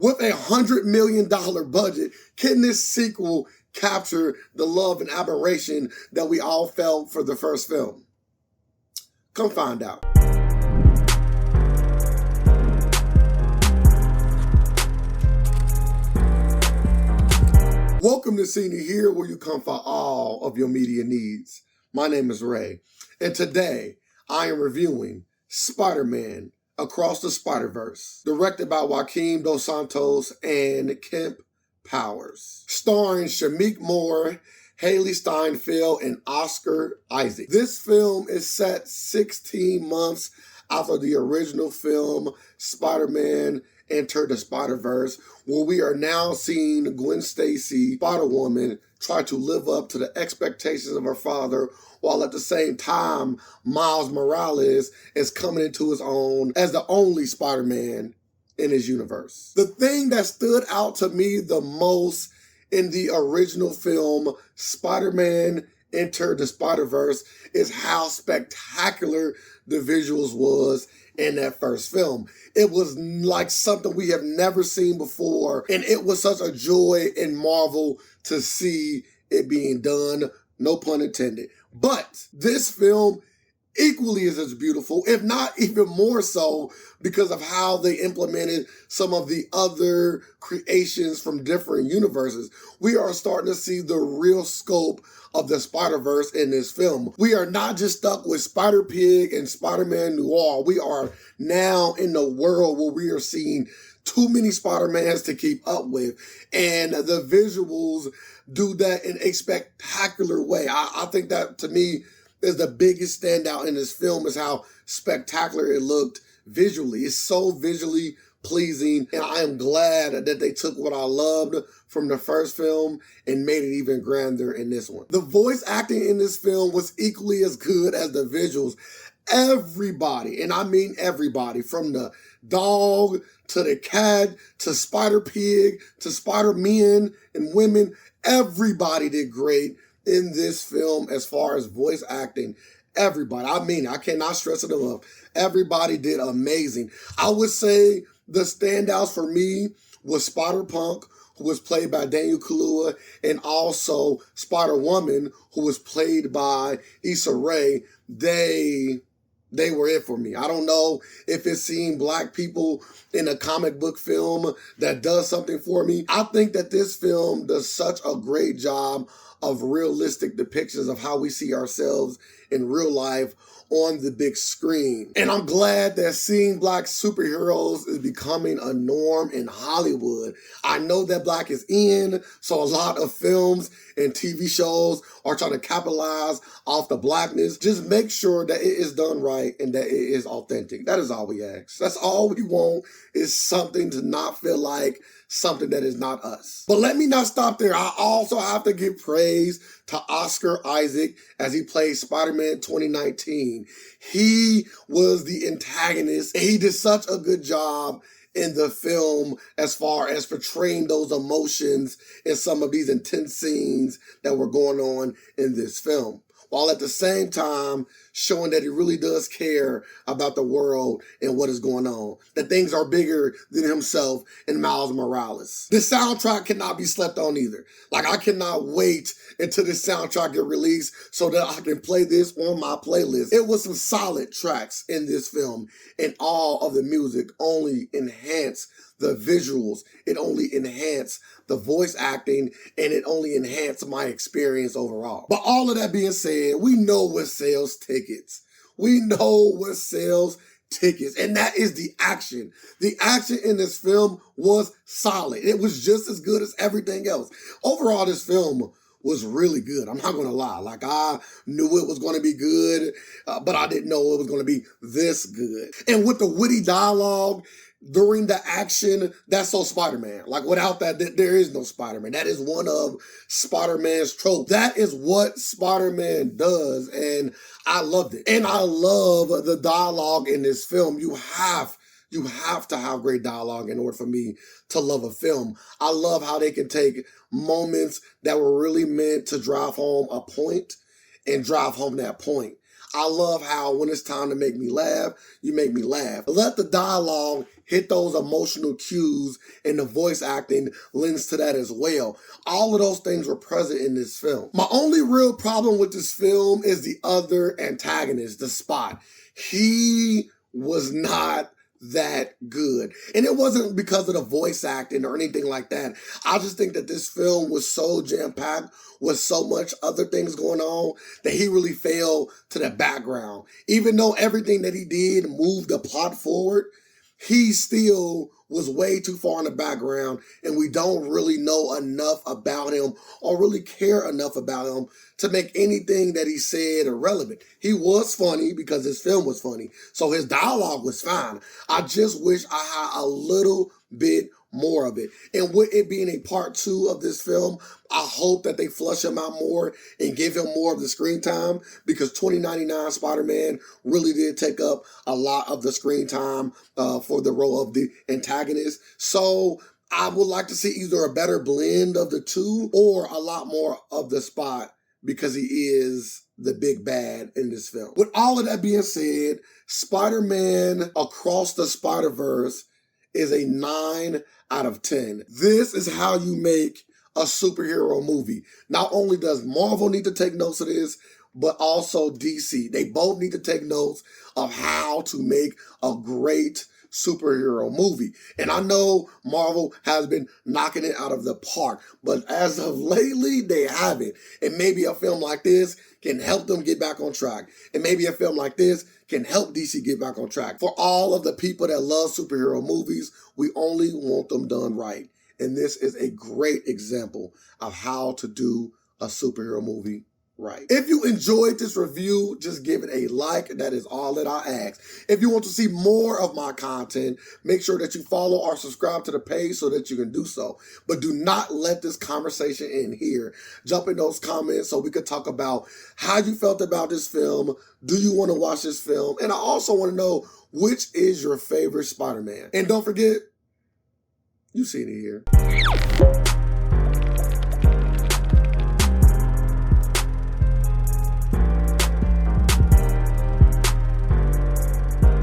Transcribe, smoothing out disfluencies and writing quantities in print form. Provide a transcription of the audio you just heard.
With $100 million budget, can this sequel capture the love and admiration that we all felt for the first film? Come find out. Welcome to Senior Here, where you come for all of your media needs. My name is Ray, and today I am reviewing Spider-Man Across the Spider-Verse, directed by Joaquin Dos Santos and Kemp Powers, starring Shameik Moore, Hailee Steinfeld, and Oscar Isaac. This film is set 16 months after the original film, Spider-Man Enter the Spider-Verse, where we are now seeing Gwen Stacy, Spider-Woman, try to live up to the expectations of her father, while at the same time, Miles Morales is coming into his own as the only Spider-Man in his universe. The thing that stood out to me the most in the original film, Spider-Man Enter the Spider-Verse, is how spectacular the visuals was in that first film. It was like something we have never seen before, and it was such a joy in Marvel to see it being done, no pun intended. But this film equally is as beautiful, if not even more so, because of how they implemented some of the other creations from different universes. We are starting to see the real scope of the Spider-Verse in this film. We are not just stuck with Spider-Pig and Spider-Man Noir. We are now in the world where we are seeing too many Spider-Mans to keep up with. And the visuals do that in a spectacular way. I think that, to me, is the biggest standout in this film, is how spectacular it looked visually. It's so visually pleasing, and I am glad that they took what I loved from the first film and made it even grander in this one. The voice acting in this film was equally as good as the visuals. Everybody, and I mean everybody, from the dog to the cat to Spider-Pig to Spider-Men and women, everybody did great in this film as far as voice acting. Everybody, I mean, I cannot stress it enough. Everybody did amazing. I would say the standouts for me was Spider-Punk, who was played by Daniel Kaluuya, and also Spider-Woman, who was played by Issa Rae. They were it for me. I don't know if it's seeing Black people in a comic book film that does something for me. I think that this film does such a great job of realistic depictions of how we see ourselves in real life on the big screen. And I'm glad that seeing Black superheroes is becoming a norm in Hollywood. I know that Black is in, so a lot of films and TV shows are trying to capitalize off the Blackness. Just make sure that it is done right and that it is authentic. That is all we ask. That's all we want, is something to not feel like something that is not us. But let me not stop there. I also have to give praise to Oscar Isaac as he played Spider-Man 2019. He was the antagonist, and he did such a good job in the film as far as portraying those emotions in some of these intense scenes that were going on in this film, while at the same time showing that he really does care about the world and what is going on, that things are bigger than himself and Miles Morales. The soundtrack cannot be slept on either. Like, I cannot wait until this soundtrack get released so that I can play this on my playlist. It was some solid tracks in this film, and all of the music only enhanced the visuals, it only enhanced the voice acting, and it only enhanced my experience overall. But all of that being said, we know what sells tickets. We know what sells tickets, and that is the action. The action in this film was solid. It was just as good as everything else. Overall, this film was really good. I'm not going to lie. Like, I knew it was going to be good, but I didn't know it was going to be this good. And with the witty dialogue during the action, that's so Spider-Man. Like, without that, there is no Spider-Man. That is one of Spider-Man's tropes. That is what Spider-Man does, and I loved it. And I love the dialogue in this film. You have to have great dialogue in order for me to love a film. I love how they can take moments that were really meant to drive home a point and drive home that point. I love how when it's time to make me laugh, you make me laugh. Let the dialogue hit those emotional cues, and the voice acting lends to that as well. All of those things were present in this film. My only real problem with this film is the other antagonist, the Spot. He was not that good. And it wasn't because of the voice acting or anything like that. I just think that this film was so jam-packed with so much other things going on that he really fell to the background. Even though everything that he did moved the plot forward, he still was way too far in the background, and we don't really know enough about him or really care enough about him to make anything that he said irrelevant. He was funny because his film was funny, so his dialogue was fine. I just wish I had a little bit more of it. And with it being a part 2 of this film, I hope that they flush him out more and give him more of the screen time, because 2099 Spider-Man really did take up a lot of the screen time for the role of the antagonist. So I would like to see either a better blend of the two or a lot more of the Spot, because he is the big bad in this film. With all of that being said, Spider-Man Across the Spider-Verse is a 9 out of 10. This is how you make a superhero movie. Not only does Marvel need to take notes of this, but also DC. They both need to take notes of how to make a great superhero movie. And I know Marvel has been knocking it out of the park, but as of lately, they haven't. And maybe a film like this can help them get back on track. And maybe a film like this can help DC get back on track. For all of the people that love superhero movies, we only want them done right. And this is a great example of how to do a superhero movie right. If you enjoyed this review, just give it a like. That is all that I ask. If you want to see more of my content, make sure that you follow or subscribe to the page so that you can do so. But do not let this conversation end here. Jump in those comments so we could talk about how you felt about this film. Do you want to watch this film? And I also want to know, which is your favorite Spider-Man? And don't forget, you seen it here.